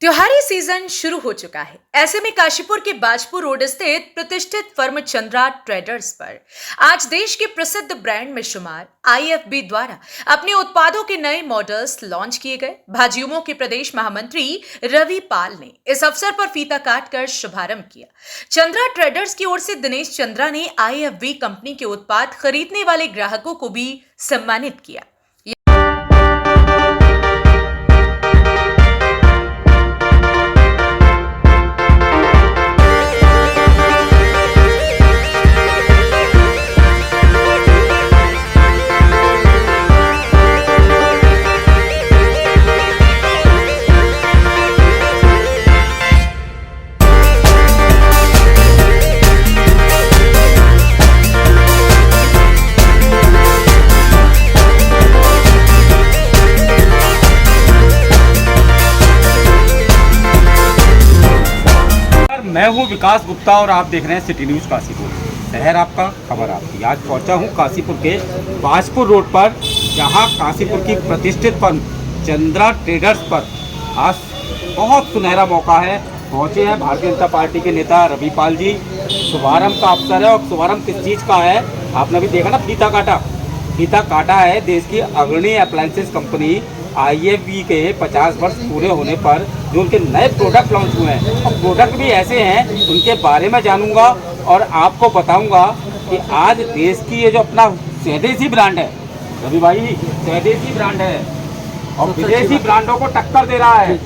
त्योहारी सीजन शुरू हो चुका है। ऐसे में काशीपुर के बाजपुर रोड स्थित प्रतिष्ठित फर्म चंद्रा ट्रेडर्स पर आज देश के प्रसिद्ध ब्रांड में शुमार आईएफबी द्वारा अपने उत्पादों के नए मॉडल्स लॉन्च किए गए। भाजयुमो के प्रदेश महामंत्री रवि पाल ने इस अवसर पर फीता काटकर शुभारंभ किया। चंद्रा ट्रेडर्स की ओर से दिनेश चंद्रा ने आईएफबी कंपनी के उत्पाद खरीदने वाले ग्राहकों को भी सम्मानित किया। मैं हूं विकास गुप्ता और आप देख रहे हैं सिटी न्यूज़ काशीपुर। शहर आपका, खबर आपकी। आज पहुंचा हूं काशीपुर के बाजपुर रोड पर, जहां काशीपुर की प्रतिष्ठित फर्म चंद्रा ट्रेडर्स पर आज बहुत सुनहरा मौका है। पहुंचे हैं भारतीय जनता पार्टी के नेता रवि पाल जी। शुभारंभ का अवसर है और शुभारंभ किस चीज़ का है आपने अभी देखा ना, फीता काटा है। देश की अग्रणी अप्लायंसेस कंपनी आईएफबी के 50 वर्ष पूरे होने पर जो उनके नए प्रोडक्ट लॉन्च हुए हैं, और प्रोडक्ट भी ऐसे हैं उनके बारे में जानूंगा और आपको बताऊंगा कि आज देश की ये जो अपना स्वदेशी ब्रांड है, रवि भाई स्वदेशी ब्रांड है और विदेशी ब्रांडों को टक्कर दे रहा है।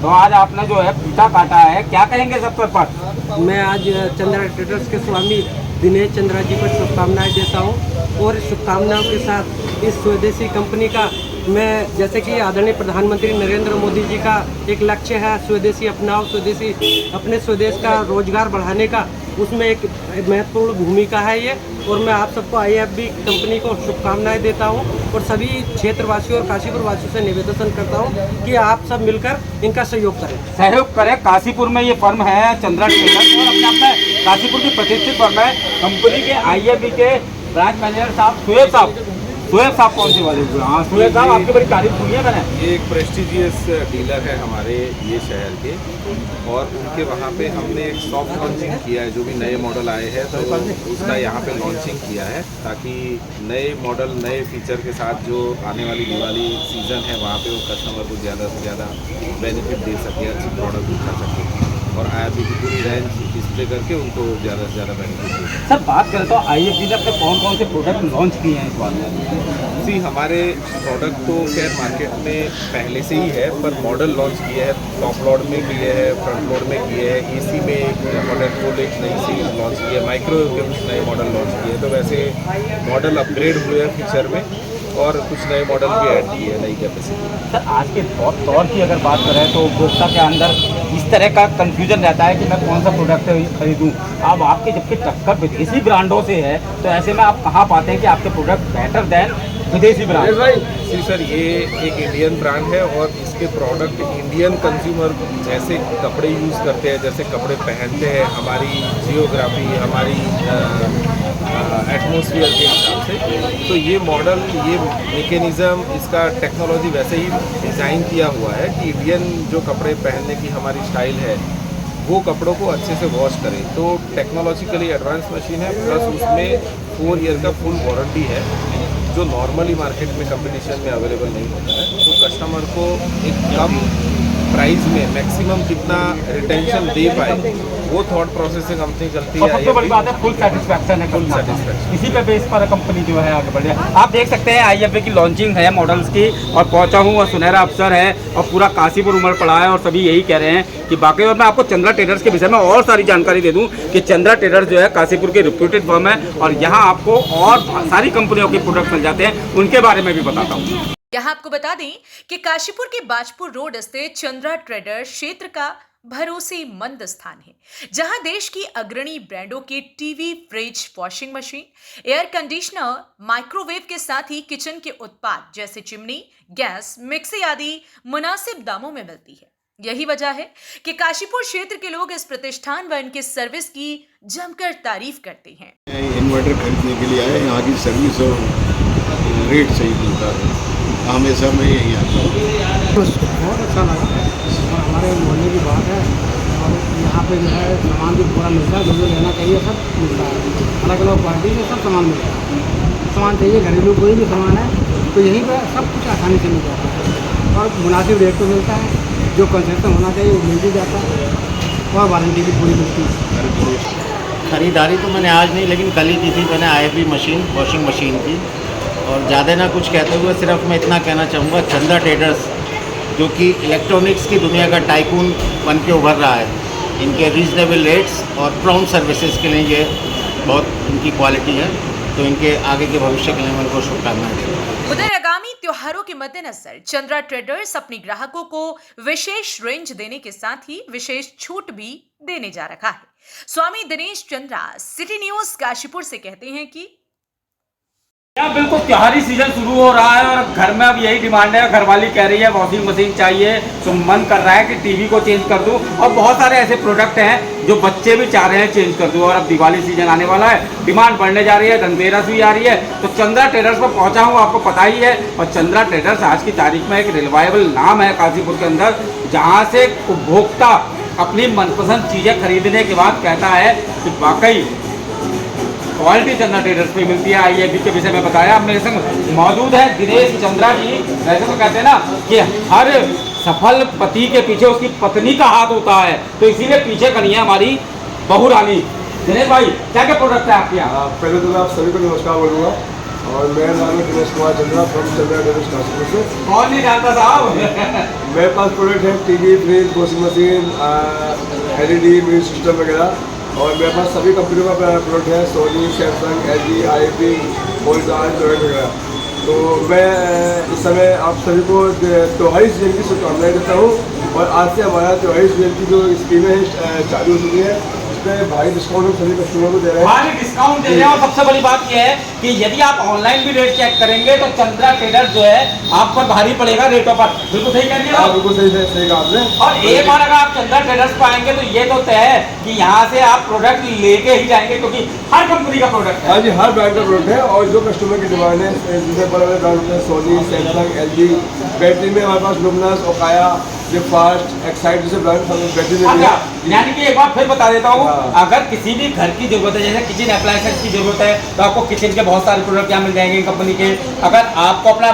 तो आज आपने जो है फीता काटा है, क्या कहेंगे सबसे पर? मैं आज चंद्रा ट्रेडर्स के स्वामी दिनेश चंद्रा जी को शुभकामनाएं देता हूं और शुभकामनाओं के साथ इस स्वदेशी कंपनी का मैं, जैसे कि आदरणीय प्रधानमंत्री नरेंद्र मोदी जी का एक लक्ष्य है स्वदेशी अपनाओ, स्वदेशी अपने स्वदेश का रोजगार बढ़ाने का, उसमें एक महत्वपूर्ण भूमिका है ये। और मैं आप सबको आईएफबी कंपनी को शुभकामनाएं देता हूं और सभी क्षेत्रवासियों और काशीपुर वासियों से निवेदन करता हूं कि आप सब मिलकर इनका सहयोग करें। काशीपुर में ये फर्म है चंद्रा ट्रेडर्स और अपने आप में काशीपुर की प्रतिष्ठित फर्म है। कंपनी के आईएफबी के ब्रांच मैनेजर साहब सुहेब साहब कौन से वाले? हाँ सुहेब साहब, आपकी बड़ी तारीफ हुई है मैंने। ये एक प्रेस्टिजियस डीलर है हमारे ये शहर के, और उनके वहाँ पे हमने एक सॉफ्ट लॉन्चिंग किया है। जो भी नए मॉडल आए हैं तो उसका यहाँ पे लॉन्चिंग किया है, ताकि नए मॉडल नए फीचर के साथ जो आने वाली दिवाली सीज़न है वहाँ पे वो कस्टमर को ज़्यादा से ज़्यादा बेनिफिट दे सके, अच्छी प्रोडक्ट दिखा सके और आईएफबी की पूरी रेंज डिस्प्ले करके उनको ज़्यादा से ज़्यादा बेनिफिट दे सके। सर बात करें तो आईएफबी ने अपने कौन से प्रोडक्ट लॉन्च किए हैं इस बार में? जी, हमारे प्रोडक्ट तो खैर मार्केट में पहले से ही है, पर मॉडल लॉन्च किए हैं। टॉप लोड में किए हैं, फ्रंट लोड में किए हैं, एसी में एक मॉडल को एक नई सीरीज लॉन्च की है, माइक्रोवेव के कुछ नए मॉडल लॉन्च किए हैं। तो वैसे मॉडल अपग्रेड हुए हैं फीचर में और कुछ नए मॉडल भी ऐड किए हैं, नई कैपेसिटी। सर आज के दौर की अगर बात करें तो उपभोक्ता के अंदर इस तरह का कंफ्यूजन रहता है कि मैं कौन सा प्रोडक्ट खरीदूं। अब आपके जबकि टक्कर विदेशी ब्रांडों से है, तो ऐसे में आप कहाँ पाते हैं कि आपके प्रोडक्ट बेटर देन विदेशी ब्रांड? जी सर, ये एक इंडियन ब्रांड है और इसके प्रोडक्ट इंडियन कंज्यूमर जैसे कपड़े यूज़ करते हैं, जैसे कपड़े पहनते हैं, हमारी जियोग्राफी, हमारी एटमॉस्फेयर के हिसाब से। तो ये मॉडल, ये मैकेनिज़्म, इसका टेक्नोलॉजी वैसे ही डिज़ाइन किया हुआ है कि इंडियन जो कपड़े पहनने की हमारी स्टाइल है वो कपड़ों को अच्छे से वॉश करें। तो टेक्नोलॉजिकली एडवांस मशीन है, प्लस उसमें 4 ईयर का फुल वारंटी है, जो नॉर्मली मार्केट में कंपटीशन में अवेलेबल नहीं होता है। तो कस्टमर को एक कम प्राइस में मैक्सिमम कितना रिटेंशन दे पाए, वो थॉट प्रोसेस से कंपनी चलती है। सबसे बड़ी बात है फुल सेटिस्फैक्शन है, फुल सेटिस्फैक्शन। इसी पे बेस पर कंपनी जो है आगे बढ़ रही है। आप देख सकते हैं आईएफबी की लॉन्चिंग है मॉडल्स की, और पहुंचा हूँ और सुनहरा अवसर है और पूरा काशीपुर उमड़ पड़ा है और सभी यही कह रहे हैं कि बाकी। और मैं आपको चंद्रा ट्रेडर्स के विषय में और सारी जानकारी दे दूँ कि चंद्रा ट्रेडर्स जो है काशीपुर के रिप्यूटेड फर्म है और यहाँ आपको और सारी कंपनियों के प्रोडक्ट मिल जाते हैं, उनके बारे में भी बताता हूँ। यहाँ आपको बता दें कि काशीपुर के बाजपुर रोड स्थित चंद्रा ट्रेडर्स क्षेत्र का भरोसेमंद स्थान है, जहां देश की अग्रणी ब्रांडों के TV, fridge, washing machine, air conditioner, microwave के साथ ही किचन के उत्पाद जैसे चिमनी, गैस, मिक्सी आदि मुनासिब दामों में मिलती है। यही वजह है कि काशीपुर क्षेत्र के लोग इस प्रतिष्ठान व इनके सर्विस की जमकर तारीफ करते हैं। इन्वर्टर खरीदने के लिए आए, यहाँ की सर्विस और रेट सही मिलता है, हमेशा मैं यही आता हूँ। बहुत अच्छा लगा। हमारे मोहल्ले की बात है और यहाँ पे जो है सामान भी पूरा मिलता है, जो लेना चाहिए सब मिलता है, अलग अलग क्वालिटी में सब सामान मिलता है। सामान चाहिए घरेलू कोई भी सामान है तो यहीं पर सब कुछ आसानी से मिल जाता है और मुनासिब रेट पर मिलता है। जो कंसेशन होना चाहिए वो मिल भी जाता है और वारंटी भी पूरी मिलती है। ख़रीदारी तो मैंने आज नहीं लेकिन कल ही की थी मैंने IFB मशीन, वॉशिंग मशीन की। और ज़्यादा ना कुछ कहते हुए सिर्फ मैं इतना कहना चाहूँगा, चंद्रा ट्रेडर्स जो कि इलेक्ट्रॉनिक्स की दुनिया का टाइकून बन के उभर रहा है, इनके रीजनेबल रेट्स और प्रॉम्प्ट सर्विसेज के लिए ये बहुत इनकी क्वालिटी है, तो इनके आगे के भविष्य के लिए मैं उनको शुभकामनाएं देता हूँ। उधर आगामी त्योहारों के मद्देनजर चंद्रा ट्रेडर्स अपने ग्राहकों को विशेष रेंज देने के साथ ही विशेष छूट भी देने जा रहा है। स्वामी दिनेश चंद्रा सिटी न्यूज काशीपुर से कहते हैं कि यहाँ बिल्कुल त्योहारी सीजन शुरू हो रहा है और घर में अब यही डिमांड है। घरवाली कह रही है वॉशिंग मशीन चाहिए, तो मन कर रहा है कि टीवी को चेंज कर दूं। और बहुत सारे ऐसे प्रोडक्ट हैं जो बच्चे भी चाह रहे हैं चेंज कर दूं। और अब दिवाली सीजन आने वाला है, डिमांड बढ़ने जा रही है, धनतेरस भी आ रही है, तो चंद्रा ट्रेडर्स पर पहुंचा हूँ, आपको पता ही है। और चंद्रा ट्रेडर्स आज की तारीख में एक रिलायबल नाम है काशीपुर के अंदर, जहाँ से उपभोक्ता अपनी मनपसंद चीज़ें खरीदने के बाद कहता है कि वाकई क्वालिटी चंद्रा ट्रेडर्स पे मिलती है। IFB के विषय में बताया। मेरे संग मौजूद है दिनेश चंद्रा जी। वैसे तो कहते हैं ना कि हर सफल पति के पीछे उसकी पत्नी का हाथ होता है, तो इसीलिए पीछे खड़ी है हमारी बहू रानी। दिनेश भाई, क्या क्या प्रोडक्ट है आपके यहाँ? पहले तो मैं आप सभी को नमस्कार बोलूँगा और मेरा नाम है दिनेश कुमार चंद्रा फ्रॉम चंद्रा ट्रेडर्स काशीपुर से। कौन नहीं जानता साहब? मेरे पास प्रोडक्ट है TV, fridge, washing machine, LED, music system वगैरह। और मेरे पास सभी कंपनियों का प्रोडक्ट है, Sony, Samsung, LG, IFB, Voltas product वगैरह। तो मैं इस समय आप सभी को त्योहारी सीजन की शुभकामनाएं देता हूँ। और आज से हमारा त्योहारी सीजन की जो स्कीमें हैं चालू हो चुकी है, उसमें भारी डिस्काउंट हम सभी कस्टमर को दे रहे हैं। भारी डिस्काउंट दे रहे हैं। और सबसे बड़ी बात यह है कि यदि आप ऑनलाइन भी रेट चेक करेंगे तो चंद्रा ट्रेडर्स जो है आप पर भारी पड़ेगा रेटों पर। बिल्कुल सही कह रही है। बिल्कुल सही कहा आपने। और एक बार अगर आप चंद्रा ट्रेडर्स पर आएंगे तो ये तो तय है कि यहाँ से आप प्रोडक्ट लेके ही जाएंगे, क्योंकि हर कंपनी का प्रोडक्ट है। हाँ जी, हर ब्रांड का प्रोडक्ट है। और जो कस्टमर की डिमांड है, जैसे बड़े बड़े ब्रांड हैं, सोनी, सैमसंग, LG। बैटरी में हमारे पास लुमिनस, ओकाया, फास्ट, एक्साइट जैसे ब्रांड बैटरी में भी है। यानी कि एक बार फिर बता देता हूँ, अगर किसी भी घर की जरूरत है, जैसे किचन अप्लायंसेस की जरूरत है, तो आपको किचन के बहुत सारे प्रोडक्ट यहाँ मिल जाएंगे कंपनी के। अगर आपको अपना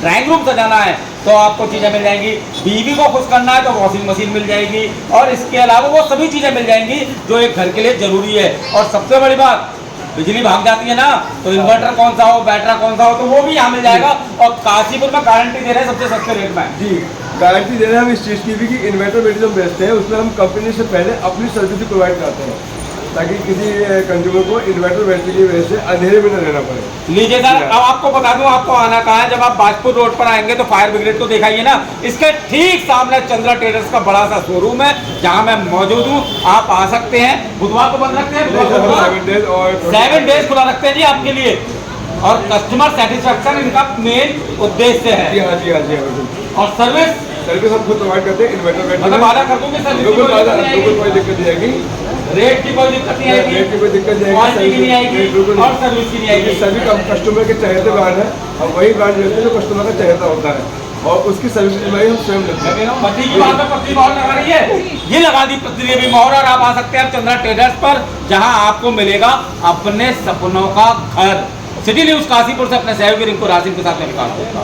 ड्राइंग रूम सजाना है तो आपको चीज़ें मिल जाएंगी। बीवी को खुश करना है तो वॉशिंग मशीन मिल जाएगी। और इसके अलावा वो सभी चीज़ें मिल जाएंगी जो एक घर के लिए जरूरी है। और सबसे बड़ी बात, बिजली भाग जाती है ना, तो इन्वर्टर कौन सा हो, बैटरा कौन सा हो, तो वो भी यहाँ मिल जाएगा। और काशीपुर में गारंटी दे रहे हैं सबसे सस्ते रेट में। जी, गारंटी दे रहे हैं हम इस चीज़ की भी कि इन्वर्टर बैटरी जो बेचते हैं उसमें हम कंपनी से पहले अपनी सर्विस भी प्रोवाइड करते हैं, ताकि किसी कंज्यूमर को इन्वर्टर बैटरी की वजह से अंधेरे में न रहना पड़े। लीजिए सर, अब आपको बता दूं आपको आना कहाँ है। जब आप बाजपुर रोड पर आएंगे तो फायर ब्रिगेड तो देखा ही है ना, इसके ठीक सामने चंद्रा ट्रेडर्स का बड़ा सा शोरूम है जहाँ मैं मौजूद हूँ। आप आ सकते हैं। बुधवार को बंद रखते हैं, 7 डेज खुला रखते हैं जी आपके लिए। और कस्टमर सेटिस्फेक्शन इनका मेन उद्देश्य है। जी हाँ, जी हाँ, जी हाँ। और सर्विस हम खुद प्रोवाइड करते हैं इन्वर्टर बैटरी। मतलब वादा कर दूंगी सर, बिल्कुल कोई दिक्कत नहीं आएगी। रेट की कोई दिक्कत नहीं आएगी, रेट की कोई दिक्कत नहीं क्वालिटी की नहीं आएगी और सर्विस की नहीं आएगी। सभी कस्टमर के चहेते ब्रांड है और वही ब्रांड लेते हैं जो कस्टमर का चहेता होता है। और उसकी सर्विस हम स्वयं लेते हैं। पति की बात में पत्नी मोहर लगा रही है, ये लगा दी पत्नी ने भी मोहर। और आप आ सकते हैं चंद्रा ट्रेडर्स पर, जहां आपको मिलेगा अपने सपनों का घर। सिटी न्यूज काशीपुर से अपने सहयोगी रिंकू राशिद के साथ में विकास होगा।